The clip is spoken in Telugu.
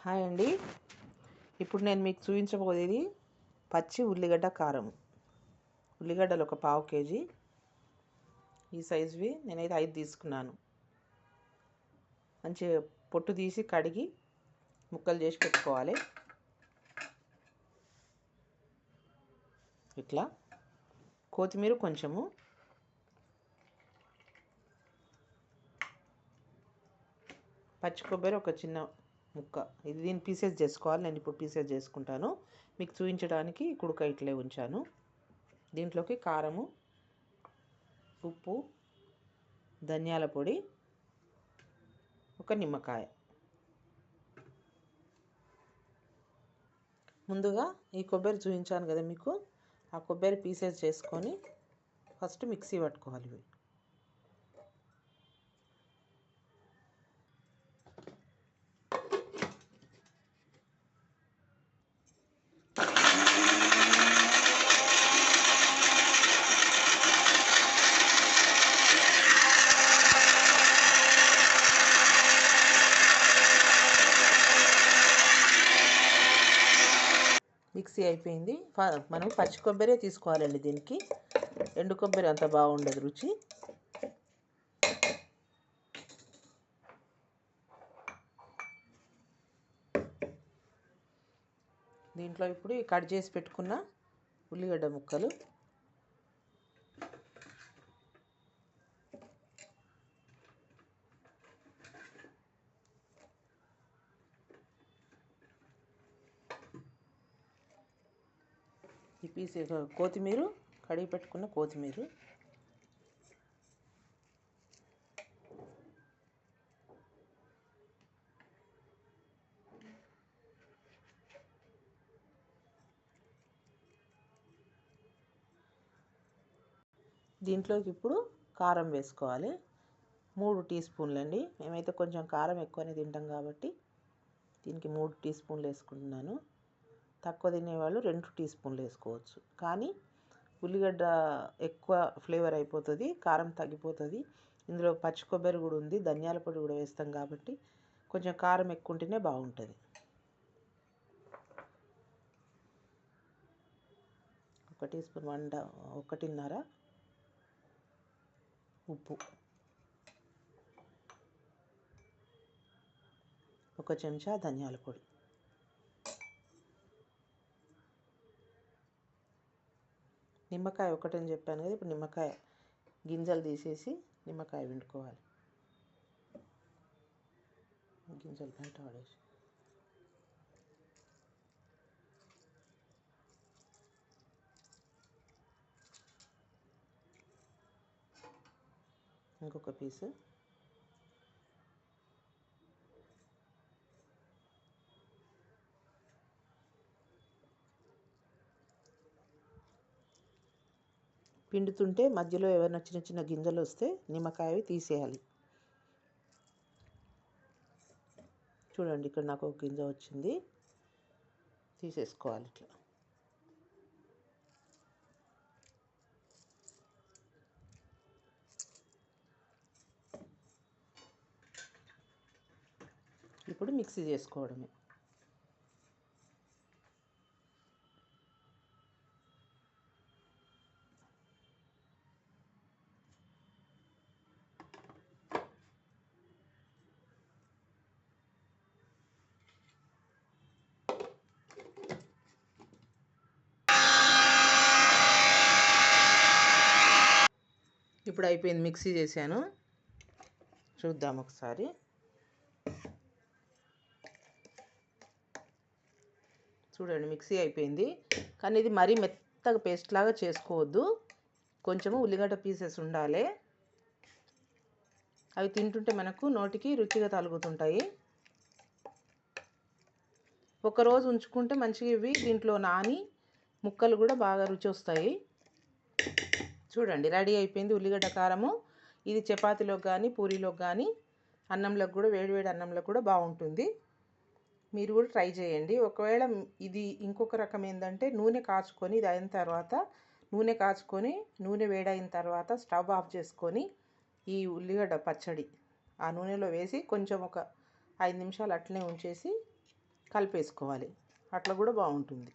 హాయ్ అండి. ఇప్పుడు నేను మీకు చూపించబోయేది పచ్చి ఉల్లిగడ్డ కారం. ఉల్లిగడ్డలు ఒక పావు కేజీ, ఈ సైజువి నేనైతే 5 తీసుకున్నాను. మంచిగా పొట్టు తీసి కడిగి ముక్కలు చేసి పెట్టుకోవాలి. ఇట్లా కొత్తిమీర కొంచెము, పచ్చి కొబ్బరి ఒక చిన్న ముక్క. ఇది దీన్ని పీసెస్ చేసుకోవాలి. నేను ఇప్పుడు పీసెస్ చేసుకుంటాను. మీకు చూపించడానికి కుడుక ఇట్లే ఉంచాను. దీంట్లోకి కారము, ఉప్పు, ధనియాల పొడి, ఒక నిమ్మకాయ. ముందుగా ఈ కొబ్బరి చూపించాను కదా మీకు, ఆ కొబ్బరి పీసెస్ చేసుకొని ఫస్ట్ మిక్సీ పట్టుకోవాలి. ఇవి మిక్సీ అయిపోయింది. మనం పచ్చి కొబ్బరే తీసుకోవాలండి. దీనికి ఎండు కొబ్బరి అంత బాగుండదు రుచి. దీంట్లో ఇప్పుడు కట్ చేసి పెట్టుకున్న ఉల్లిగడ్డ ముక్కలు, ఈ పీస్ కొత్తిమీర, కడిగి పెట్టుకున్న కొత్తిమీర, దీంట్లోకి ఇప్పుడు కారం వేసుకోవాలి. 3 టీ స్పూన్లు అండి. మేమైతే కొంచెం కారం ఎక్కువనే తింటాం కాబట్టి దీనికి 3 టీ స్పూన్లు వేసుకుంటున్నాను. తక్కువ తినేవాళ్ళు 2 టీ స్పూన్లు వేసుకోవచ్చు. కానీ ఉల్లిగడ్డ ఎక్కువ ఫ్లేవర్ అయిపోతుంది, కారం తగ్గిపోతుంది. ఇందులో పచ్చి కొబ్బరి కూడా ఉంది, ధనియాల పొడి కూడా వేస్తాం కాబట్టి కొంచెం కారం ఎక్కువ ఉంటేనే బాగుంటుంది. ఒక టీ స్పూన్ 1.5 ఉప్పు, ఒక చెంచా ధనియాల పొడి, నిమ్మకాయ ఒకటని చెప్పాను కదా, ఇప్పుడు నిమ్మకాయ గింజలు తీసేసి నిమ్మకాయ పిండుకోవాలి. గింజలు బయట పడేసి ఇంకొక పీసు, పిండుతుంటే మధ్యలో ఏమైనా చిన్న చిన్న గింజలు వస్తే నిమ్మకాయవి తీసేయాలి. చూడండి, ఇక్కడ నాకు ఒక గింజ వచ్చింది, తీసేసుకోవాలి ఇట్లా. ఇప్పుడు మిక్సీ చేసుకోవడమే. ఇప్పుడు అయిపోయింది, మిక్సీ చేశాను. చూద్దాం ఒకసారి. చూడండి, మిక్సీ అయిపోయింది. కానీ ఇది మరీ మెత్తగా పేస్ట్ లాగా చేసుకోవద్దు. కొంచెము ఉల్లిగడ్డ పీసెస్ ఉండాలి. అవి తింటుంటే మనకు నోటికి రుచిగా తగులుతుంటాయి. ఒకరోజు ఉంచుకుంటే మంచిగా ఇవి దీంట్లో నాని ముక్కలు కూడా బాగా రుచి వస్తాయి. చూడండి, రెడీ అయిపోయింది ఉల్లిగడ్డ కారము. ఇది చపాతీలోకి కానీ పూరీలోకి కానీ అన్నంలోకి కూడా, వేడివేడి అన్నంలోకి కూడా బాగుంటుంది. మీరు కూడా ట్రై చేయండి. ఒకవేళ ఇది ఇంకొక రకం ఏంటంటే, నూనె కాచుకొని, ఇది అయిన తర్వాత నూనె వేడైన తర్వాత స్టవ్ ఆఫ్ చేసుకొని ఈ ఉల్లిగడ్డ పచ్చడి ఆ నూనెలో వేసి కొంచెం ఒక 5 నిమిషాలు అట్లనే ఉంచేసి కలిపేసుకోవాలి. అట్లా కూడా బాగుంటుంది.